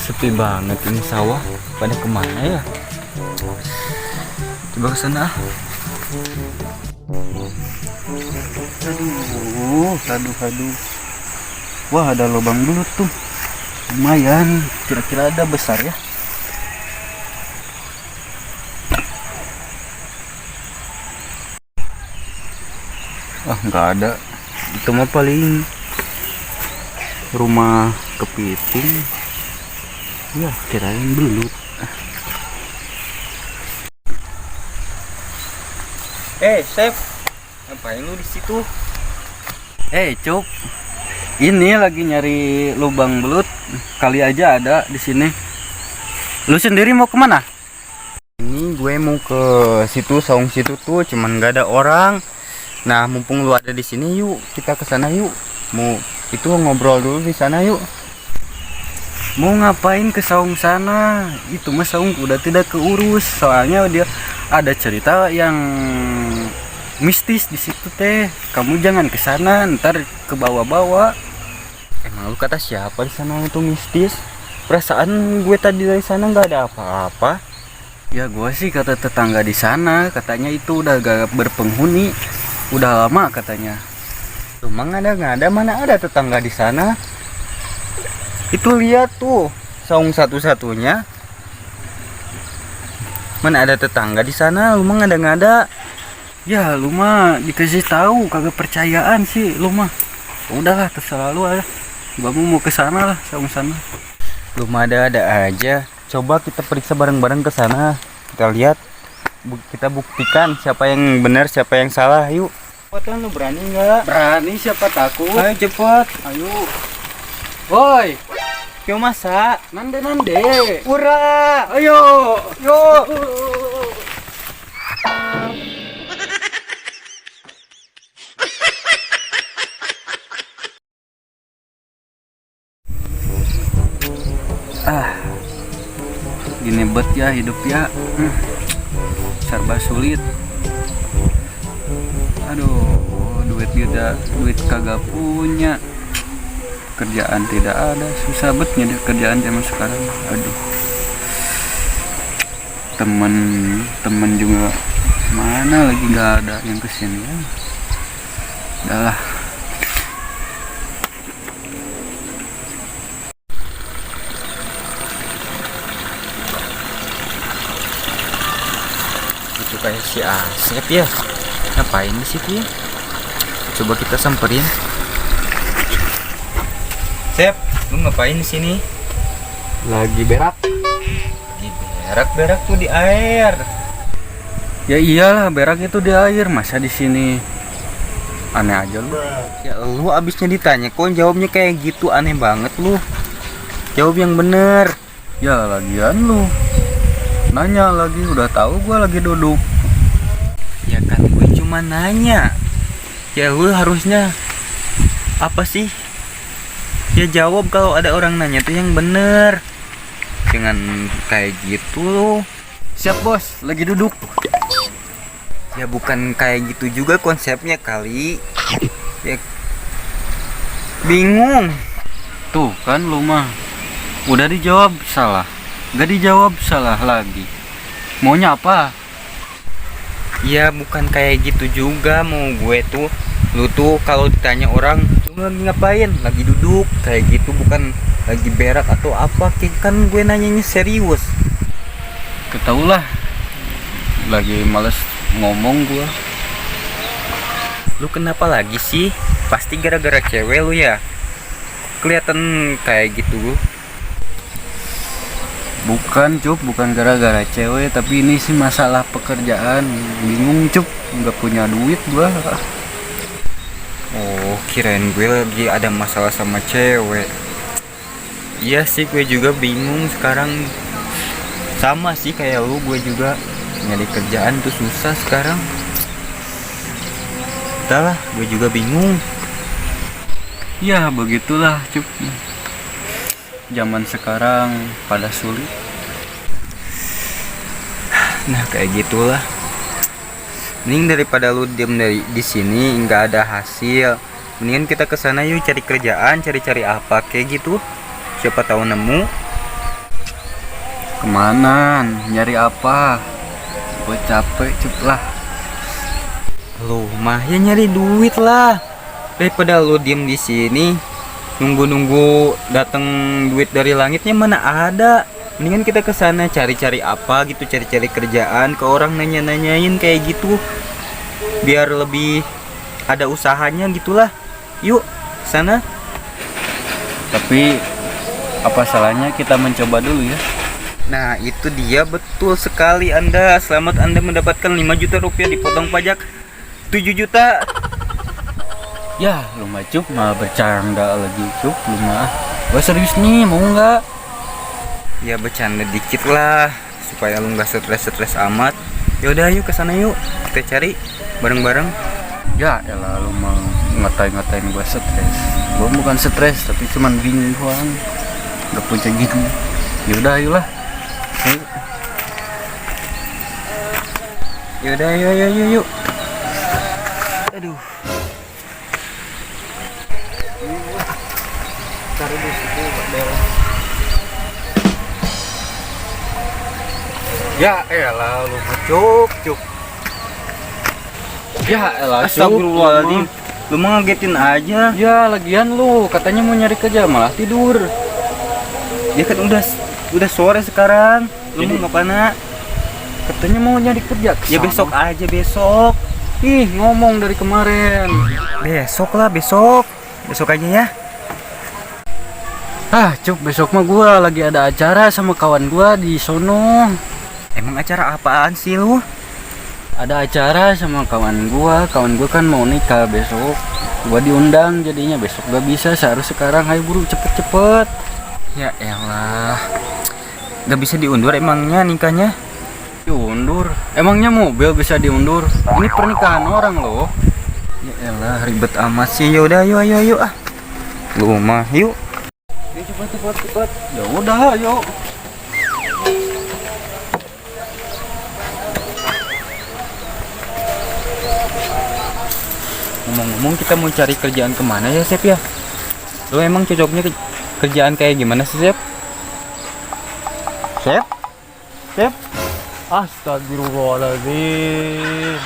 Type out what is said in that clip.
Sepi banget ini sawah. Pada kemana ya? Coba ke sana. Aduh. Wah, ada lubang belut tuh. Lumayan. Kira-kira ada besar ya. Ah, nggak ada. Itu mah paling rumah kepiting. Ya, kirain belut. Chef, ngapain lu di situ? Cuk, ini lagi nyari lubang belut. Kali aja ada di sini. Lu sendiri mau kemana? Ini gue mau ke situ, saung situ tuh, cuman nggak ada orang. Nah, mumpung lu ada di sini, yuk kita ke sana yuk. Mau itu ngobrol dulu di sana yuk. Mau ngapain ke saung sana? Itu mah saung udah tidak keurus, soalnya dia ada cerita yang mistis di situ teh. Kamu jangan ke sana, ntar ke bawah-bawah. Emang lu kata siapa di sana itu mistis? Perasaan gue tadi dari sana nggak ada apa-apa. Ya gue sih kata tetangga di sana, katanya itu udah gak berpenghuni, udah lama katanya. Cuma nggak ada mana ada tetangga di sana. Itu lihat tuh saung satu-satunya. Mana ada tetangga di sana, lu mah ngada-ngada. Ya lu mah dikasih tahu kagak percayaan sih lu mah. Udahlah terserah lu aja. Gua mau ke sana lah, saung sana. Lu mah ada aja. Coba kita periksa bareng-bareng ke sana. Kita lihat, kita buktikan siapa yang benar, siapa yang salah. Yuk. Cepetan, lu berani nggak? Berani, siapa takut? Ayo cepet. Ayo. Woi. Kyo masa? Nande. Ura. Ayo. Yuk. Gini bet ya hidup ya. Serba sulit. Aduh, duit kagak punya. Kerjaan tidak ada, susah bet nyari kerjaan zaman sekarang. Aduh. Temen juga mana lagi nggak ada yang kesini ya. Udahlah. Itu kayak si Asep ya. Ngapain di situ ya? Coba kita samperin. Sep, lu ngapain di sini? Lagi berak. Lagi berak tuh di air. Ya iyalah, berak itu di air, masa di sini. Aneh aja lu. Ya lu abisnya ditanya kok jawabnya kayak gitu, aneh banget lu. Jawab yang bener. Ya lagian lu nanya lagi, udah tahu gua lagi duduk. Ya kan gue cuma nanya. Ya lu harusnya apa sih? Ya jawab kalau ada orang nanya tuh yang bener. Jangan kayak gitu loh. Siap bos, lagi duduk. Ya bukan kayak gitu juga konsepnya kali. Ya bingung. Tuh kan lu mah udah dijawab salah, gak dijawab salah lagi. Maunya apa? Ya bukan kayak gitu juga mau gue tuh. Lu tuh kalau ditanya orang lu lagi ngapain, lagi duduk kayak gitu, bukan lagi berak atau apa. Kan gue nanyanya serius. Ketaulah lagi males ngomong gua. Lu kenapa lagi sih? Pasti gara-gara cewek lu ya. Kelihatan kayak gitu. Bukan Cup, bukan gara-gara cewek, tapi ini sih masalah pekerjaan. Bingung Cup, nggak punya duit gua. Oh, kirain gue lagi ada masalah sama cewek. Iya sih, gue juga bingung sekarang. Sama sih kayak lu, gue juga nyari kerjaan tuh susah sekarang. Entahlah, gue juga bingung. Ya begitulah Cup. Zaman sekarang pada sulit. Nah kayak gitulah. Mending daripada lu diem di sini nggak ada hasil, Mendingan kita ke sana yuk, cari kerjaan, cari-cari apa kayak gitu. Siapa tahu nemu. Kemana? Nyari apa? Gue capek cup lah. Lu mah ya nyari duit lah. Daripada lu diem di sini nunggu-nunggu datang duit dari langitnya, mana ada. Mendingan kita ke sana cari-cari apa gitu, cari-cari kerjaan, ke orang nanya-nanyain kayak gitu. Biar lebih ada usahanya gitulah. Yuk, sana. Tapi apa salahnya kita mencoba dulu ya? Nah, itu dia, betul sekali Anda. Selamat Anda mendapatkan 5 juta rupiah dipotong pajak 7 juta. Ya, lu mah Cup, mah bercanda lagi Cup, lu mah. Gua serius nih, mau nggak? Ya bercanda dikit lah, supaya lu nggak stres amat. Yaudah yuk ke sana yuk, kita cari bareng-bareng. Ya elah, lu mau ngatain gua stres. Gua bukan stres, tapi cuman bingung doang. Gak punya gitu. Yaudah ayolah. Ayo. Yaudah yuk. Aduh. Cari di situ bel. Ya elah, lu mah Cup. Ya elah, astagfirullahaladzim. Lu mah ngagetin aja. Ya lagian lu katanya mau nyari kerja malah tidur. Ya kan udah sore sekarang. Lu mau ngapain? Katanya mau nyari kerja. Ya besok aja, besok. Ih, ngomong dari kemarin. Besok lah, besok. Besok aja ya. Ah, Cup, besok mah gua lagi ada acara sama kawan gua di sono. Emang acara apaan sih lu? Ada acara sama kawan gua kan mau nikah besok. Gua diundang, jadinya besok gak bisa, seharusnya sekarang. Ayo buru cepet. Ya elah, gak bisa diundur emangnya nikahnya? Diundur? Emangnya mobil bisa diundur? Ini pernikahan orang loh. Ya elah, ribet amat sih. Yaudah ayo ah. Lu mah yuk. Cepet. Ya udah ayo. Ngomong-ngomong, kita mau cari kerjaan kemana ya Sep ya? Lo emang cocoknya kerjaan kayak gimana sih Sep? Sep? Astagfirullahaladzim.